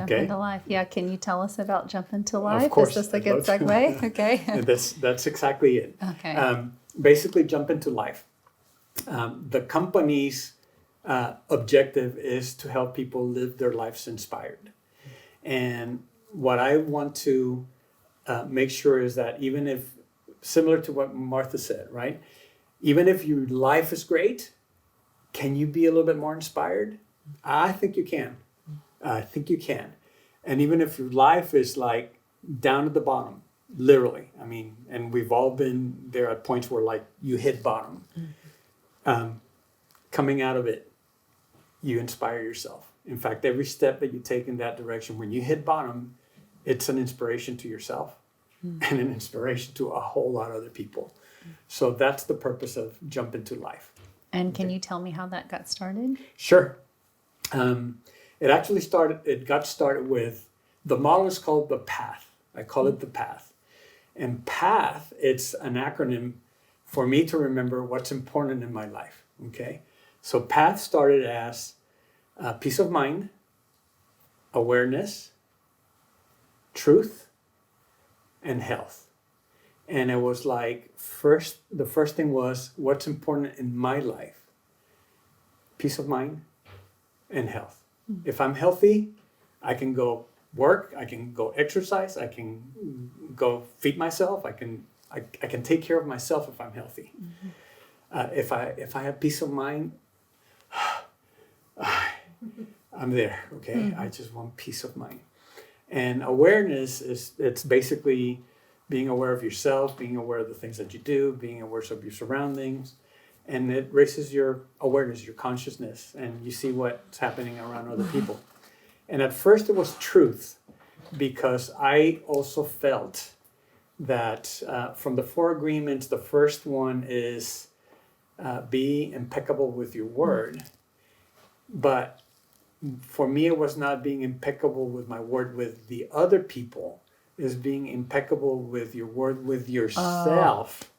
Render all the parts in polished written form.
Jump into life. Yeah. Can you tell us about Jump into Life? Of course. Is this a good segue? Okay. That's exactly it. Okay. Basically, Jump into Life. The company's objective is to help people live their lives inspired. And what I want to make sure is that even if, similar to what Martha said, right? Even if your life is great, can you be a little bit more inspired? I think you can. I think you can. And even if your life is like down at the bottom, literally, I mean, and we've all been there at points where like you hit bottom. Coming out of it, you inspire yourself. In fact, every step that you take in that direction, when you hit bottom, it's an inspiration to yourself and an inspiration to a whole lot of other people. So that's the purpose of Jump into Life. And can you tell me how that got started? Sure. It got started with, the model is called the PATH. I call it the PATH. And PATH, it's an acronym for me to remember what's important in my life, okay? So PATH started as peace of mind, awareness, truth, and health. And it was like, the first thing was, what's important in my life? Peace of mind and health. If I'm healthy, I can go work, I can go exercise, I can go feed myself, I can take care of myself if I'm healthy. If I have peace of mind, I'm there, okay? I just want peace of mind. And awareness it's basically being aware of yourself, being aware of the things that you do, being aware of your surroundings. And it raises your awareness, your consciousness, and you see what's happening around other people. And at first it was truth, because I also felt that from the 4 agreements, the first one is be impeccable with your word. But for me, it was not being impeccable with my word with the other people, is being impeccable with your word with yourself.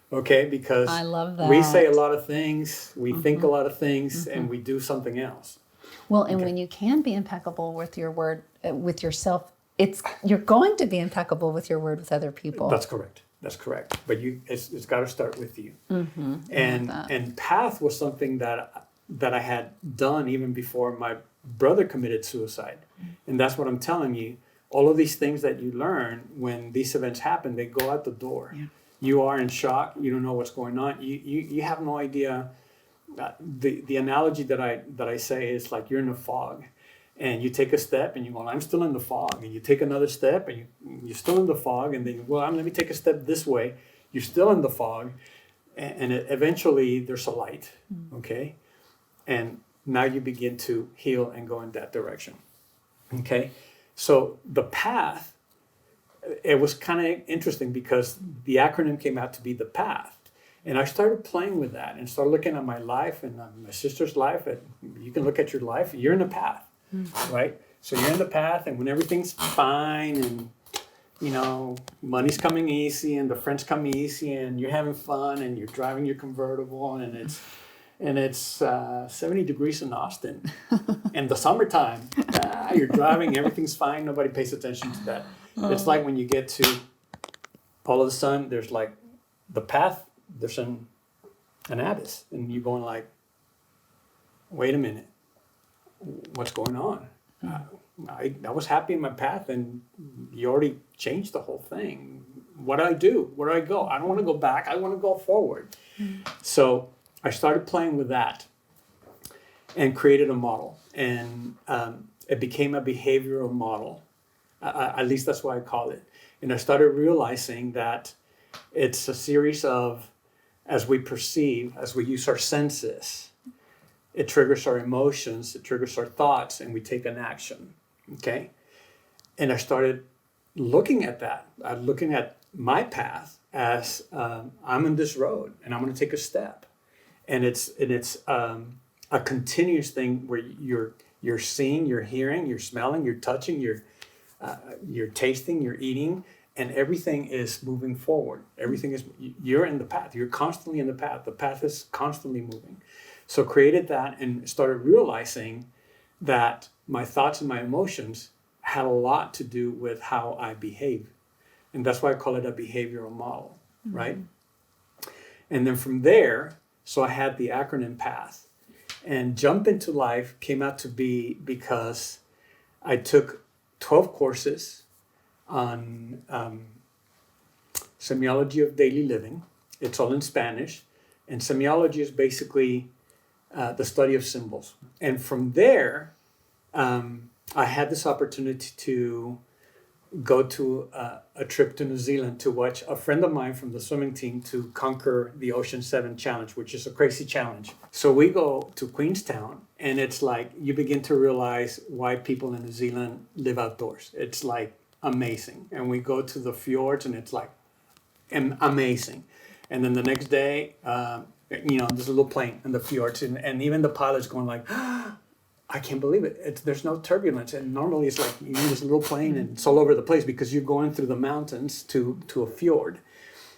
Okay, because I love that. We say a lot of things, we think a lot of things, and we do something else. Well, and when you can be impeccable with your word, with yourself, you're going to be impeccable with your word with other people. That's correct. But it's got to start with you. And PATH was something that I had done even before my brother committed suicide. And that's what I'm telling you. All of these things that you learn when these events happen, they go out the door. Yeah. You are in shock. You don't know what's going on. You have no idea. The analogy that I say is like you're in a fog, and you take a step and you go, I'm still in the fog, and you take another step and you're still in the fog, and then you go, let me take a step this way. You're still in the fog, and eventually there's a light. Okay, and now you begin to heal and go in that direction. Okay, so the PATH. It was kind of interesting because the acronym came out to be the PATH. And I started playing with that and started looking at my life and my sister's life. You can look at your life, you're in the PATH, right? So you're in the PATH, and when everything's fine and, money's coming easy and the friends come easy and you're having fun and you're driving your convertible and it's 70 degrees in Austin. In the summertime, you're driving, everything's fine, nobody pays attention to that. It's like when you get to, all of a sudden, there's like the PATH, there's an abyss, and you're going like, wait a minute, what's going on? I was happy in my PATH, and you already changed the whole thing. What do I do? Where do I go? I don't want to go back. I want to go forward. So I started playing with that and created a model, and it became a behavioral model. At least that's what I call it. And I started realizing that it's a series of, as we perceive, as we use our senses, it triggers our emotions, it triggers our thoughts, and we take an action, okay? And I started looking at that, looking at my path as I'm on this road, and I'm going to take a step. And it's a continuous thing where you're seeing, you're hearing, you're smelling, you're touching, you're tasting, you're eating, and everything is moving forward. Everything is, you're in the path. You're constantly in the path. The path is constantly moving. So created that and started realizing that my thoughts and my emotions had a lot to do with how I behave. And that's why I call it a behavioral model, right? And then from there, so I had the acronym PATH. And Jump Into Life came out to be because I took 12 courses on semiology of daily living. It's all in Spanish. And semiology is basically the study of symbols. And from there, I had this opportunity to go to a trip to New Zealand to watch a friend of mine from the swimming team to conquer the Ocean 7 challenge, which is a crazy challenge. So we go to Queenstown, and it's like you begin to realize why people in New Zealand live outdoors. It's like amazing. And we go to the fjords, and it's like amazing. And then the next day, there's a little plane in the fjords, and even the pilot's going like, I can't believe it. There's no turbulence, and normally it's like you need this little plane, and it's all over the place because you're going through the mountains to a fjord,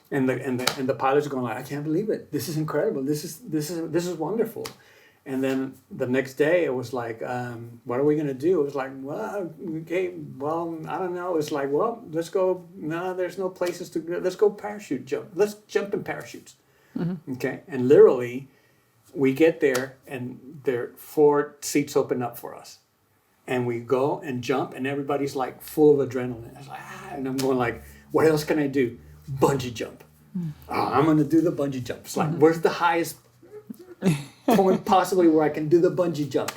and the pilot's going like, I can't believe it. This is incredible. This is wonderful. And then the next day it was like, what are we gonna do? It was like, well, okay, well, I don't know. It's like, well, let's go. No, there's no places to go. Let's go parachute jump. Let's jump in parachutes. Mm-hmm. Okay, and literally, we get there and there are 4 seats open up for us, and we go and jump, and everybody's like full of adrenaline. It's like, and I'm going like, what else can I do? Bungee jump. I'm gonna do the bungee jump. It's like, where's the highest point possibly where I can do the bungee jump?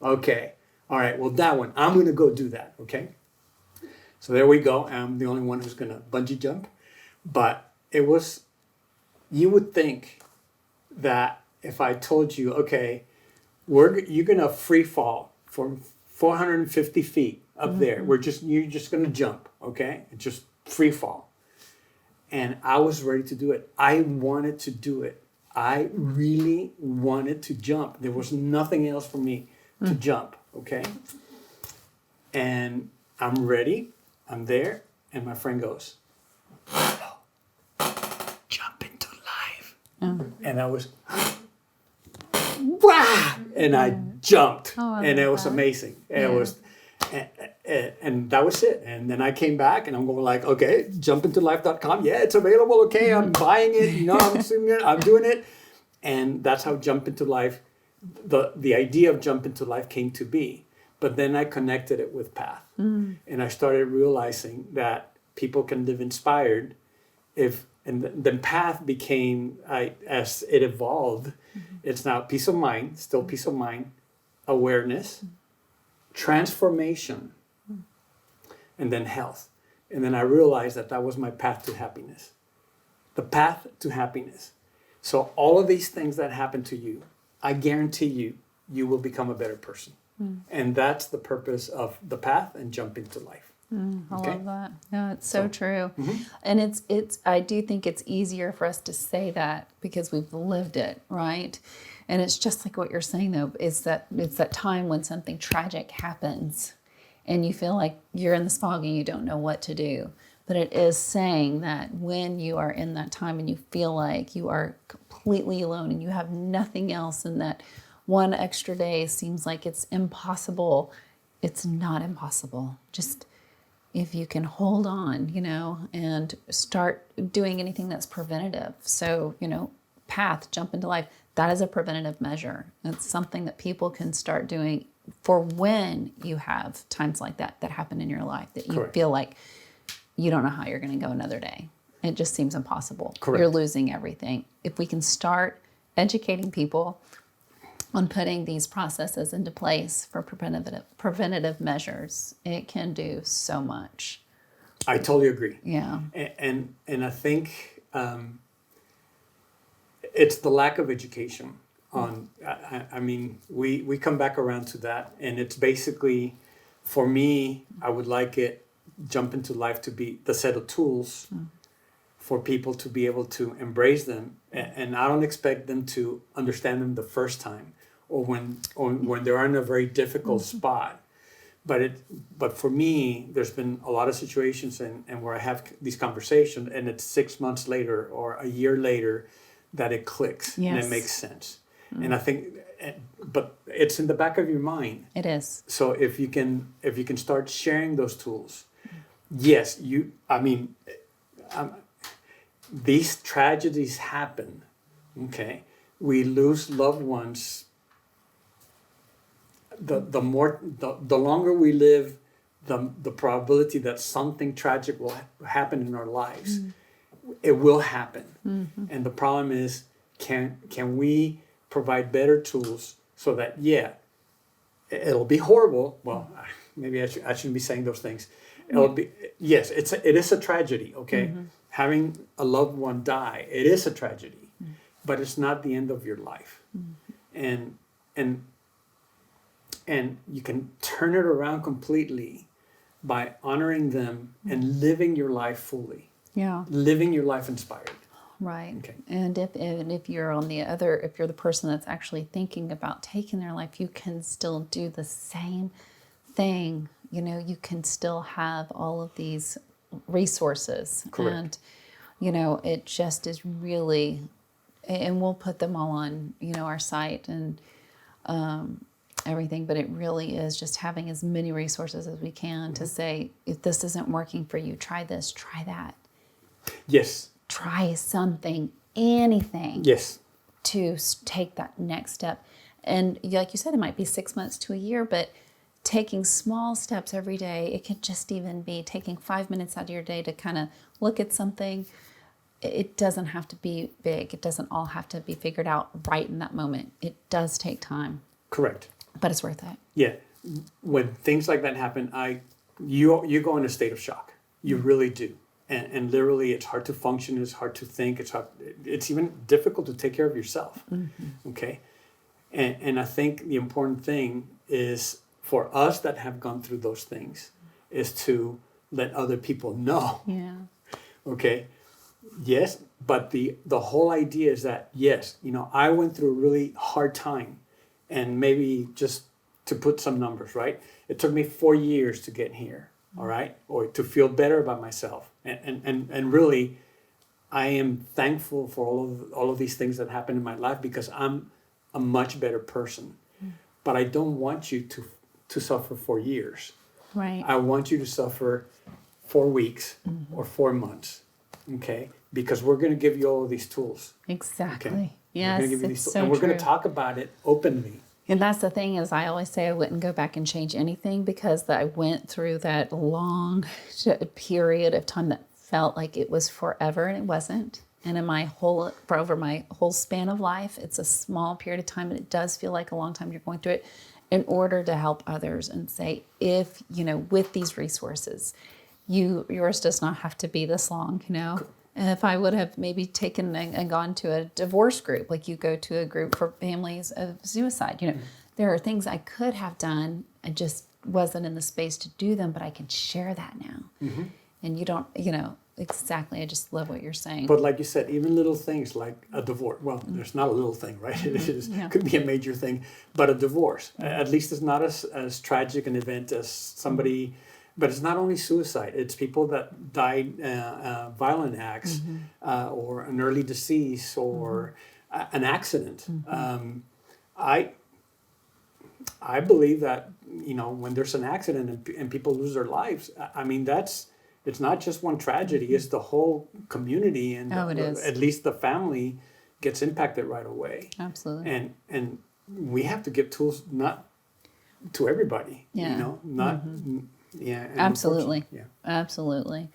Okay, all right, well, that one, I'm gonna go do that. Okay, so there we go. I'm the only one who's gonna bungee jump. But it was, you would think that if I told you, okay, you're gonna free fall from 450 feet up there. You're just gonna jump, okay? Just free fall. And I was ready to do it. I wanted to do it. I really wanted to jump. There was nothing else for me to jump, okay? And I'm ready. I'm there, and my friend goes, jump into life. And I was, wow! And I jumped, and it was amazing. It was, and that was it. And then I came back, and I'm going like, okay, jumpintolife.com. Yeah, it's available. Okay, I'm buying it. I'm assuming it. I'm doing it, and that's how Jump Into Life. The idea of Jump Into Life came to be. But then I connected it with Path, and I started realizing that people can live inspired and then Path became, as it evolved, it's now peace of mind, still peace of mind, awareness, transformation, and then health. And then I realized that was my path to happiness. The path to happiness. So all of these things that happen to you, I guarantee you will become a better person. And that's the purpose of the Path and Jump Into Life. I love that. No, it's so true. And it's I do think it's easier for us to say that because we've lived it, right? And it's just like what you're saying though, is that it's that time when something tragic happens and you feel like you're in this fog and you don't know what to do. But it is saying that when you are in that time and you feel like you are completely alone and you have nothing else, and that one extra day seems like it's impossible, it's not impossible. Just if you can hold on, and start doing anything that's preventative. So, Path, Jump Into Life, that is a preventative measure. It's something that people can start doing for when you have times like that happen in your life, that you Correct. Feel like you don't know how you're going to go another day. It just seems impossible. Correct. You're losing everything. If we can start educating people on putting these processes into place for preventative measures, it can do so much. I totally agree. Yeah. And I think it's the lack of education on, I mean, we come back around to that, and it's basically, for me, I would like Jump Into Life to be the set of tools for people to be able to embrace them. And I don't expect them to understand them the first time or when they're in a very difficult spot. But for me, there's been a lot of situations and where I have these conversations, and it's 6 months later or a year later that it clicks and it makes sense. And I think, but it's in the back of your mind. It is. So if you can start sharing those tools, yes, these tragedies happen. Okay, we lose loved ones. The longer we live, the probability that something tragic will happen in our lives, it will happen. And the problem is, can we provide better tools so that it'll be horrible. Well, maybe I shouldn't be saying those things. It'll be, yes, it is a tragedy. Okay, having a loved one die, it is a tragedy, but it's not the end of your life, and you can turn it around completely by honoring them and living your life fully. Yeah. Living your life inspired. Right. Okay. And if you're if you're the person that's actually thinking about taking their life, you can still do the same thing. You know, you can still have all of these resources. Correct. And, you know, it just is really, and we'll put them all on, you know, our site and everything, but it really is just having as many resources as we can to say, if this isn't working for you, try this, try that. Yes. Try something, anything. Yes. To take that next step. And like you said, it might be 6 months to a year, but taking small steps every day, it could just even be taking 5 minutes out of your day to kind of look at something. It doesn't have to be big. It doesn't all have to be figured out right in that moment. It does take time. Correct. But it's worth it. Yeah. When things like that happen, you go in a state of shock. You really do. And literally, it's hard to function. It's hard to think. It's even difficult to take care of yourself. Okay. And I think the important thing is for us that have gone through those things is to let other people know. Yeah. Okay. Yes. But the whole idea is that, yes, you know, I went through a really hard time, and maybe just to put some numbers, right? It took me 4 years to get here. All right. Or to feel better about myself. And really, I am thankful for all of these things that happened in my life because I'm a much better person. But I don't want you to suffer 4 years. Right. I want you to suffer 4 weeks or 4 months. Okay? Because we're going to give you all of these tools. Exactly. Okay? Yes, we're gonna give you it's these tools, so and we're going true. to talk about it openly. And that's the thing is I always say I wouldn't go back and change anything because I went through that long period of time that felt like it was forever, and it wasn't. And over my whole span of life, it's a small period of time, and it does feel like a long time you're going through it in order to help others and say, if, you know, with these resources, yours does not have to be this long, you know. And if I would have maybe taken and gone to a divorce group, like you go to a group for families of suicide, you know, there are things I could have done. I just wasn't in the space to do them, but I can share that now. And you don't, you know, exactly. I just love what you're saying. But like you said, even little things like a divorce. Well, there's not a little thing, right? It could be a major thing. But a divorce, at least it's not as tragic an event as somebody. But it's not only suicide. It's people that died violent acts or an early decease or an accident. I believe that, you know, when there's an accident and people lose their lives, I mean, it's not just one tragedy. It's the whole community and it is. At least the family gets impacted right away. Absolutely. And we have to give tools not to everybody. Yeah. You know, not. Yeah, and Absolutely. Yeah. Absolutely.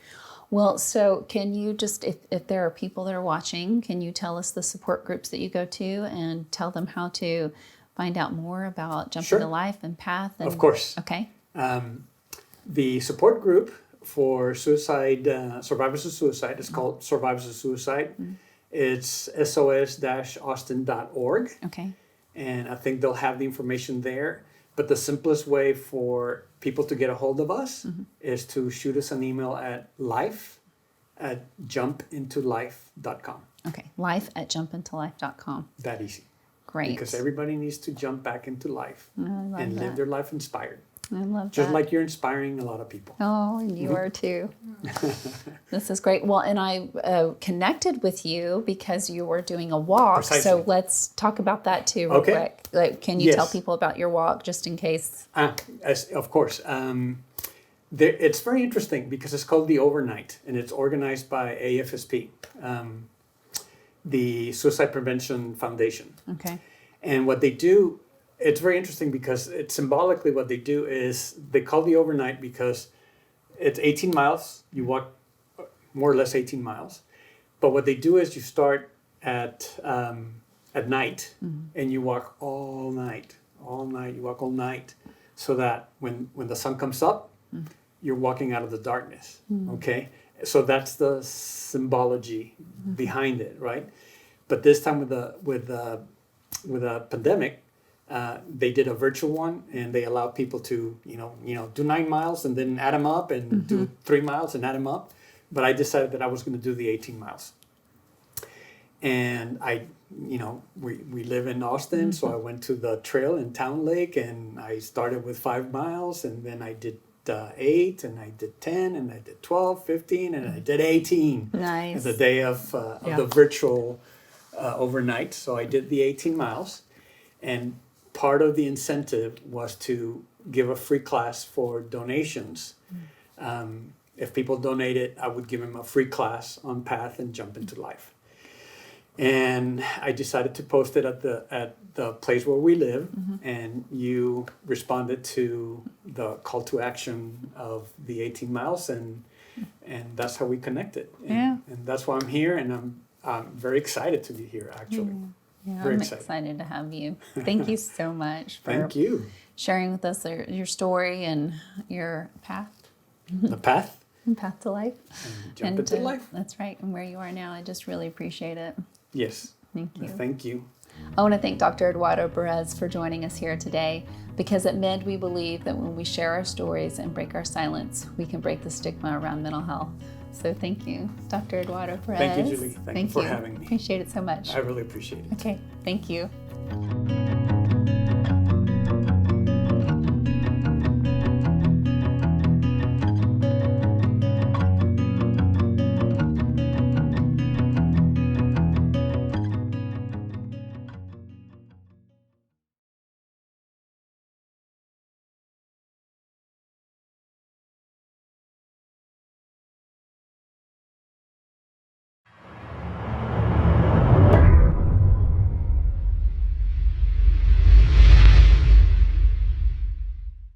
Well, so can you just, if there are people that are watching, can you tell us the support groups that you go to and tell them how to find out more about Jumping to Life and Path? And, of course. Okay. The support group for suicide, survivors of suicide, is called Survivors of Suicide. It's sos-austin.org. Okay. And I think they'll have the information there. But the simplest way for people to get a hold of us is to shoot us an email at life@jumpintolife.com. Okay. life@jumpintolife.com. That easy. Great. Because everybody needs to jump back into life I love and live that. their life inspired. I love Just that. like you're inspiring a lot of people. Oh, and you are too. This is great. Well, and I connected with you because you were doing a walk. Precisely. So let's talk about that too, real Okay. quick. Like, can you Yes. tell people about your walk, just in case? Of course. It's very interesting because it's called the Overnight, and it's organized by AFSP, the Suicide Prevention Foundation. Okay. And what they do, it's very interesting because it's symbolically what they do is they call the Overnight because it's 18 miles. You walk more or less 18 miles. But what they do is you start at night and you walk all night. You walk all night so that when the sun comes up, you're walking out of the darkness. Okay? So that's the symbology behind it, right? But this time with the pandemic, they did a virtual one, and they allowed people to, do 9 miles and then add them up, and do 3 miles and add them up. But I decided that I was going to do the 18 miles. And we live in Austin, so I went to the trail in Town Lake, and I started with 5 miles, and then I did 8, and I did 10, and I did 12, 15, and I did 18. Nice. The day of the virtual overnight. So I did the 18 miles, and part of the incentive was to give a free class for donations. If people donated, I would give them a free class on Path and Jump into Life. And I decided to post it at the place where we live, and you responded to the call to action of the 18 miles, and that's how we connected. And that's why I'm here, and I'm very excited to be here, actually. Yeah, Very I'm excited. excited to have you. Thank you so much for Thank you. sharing with us your story and your path The path to life. and Jump into Life. That's right. And where you are now, I just really appreciate it. Yes. Thank you. Thank you. I want to thank Dr. Eduardo Perez for joining us here today, because at MID we believe that when we share our stories and break our silence, we can break the stigma around mental health. So thank you, Dr. Eduardo Perez. Thank you, Julie. Thank you for having me. Appreciate it so much. I really appreciate it. Okay, thank you.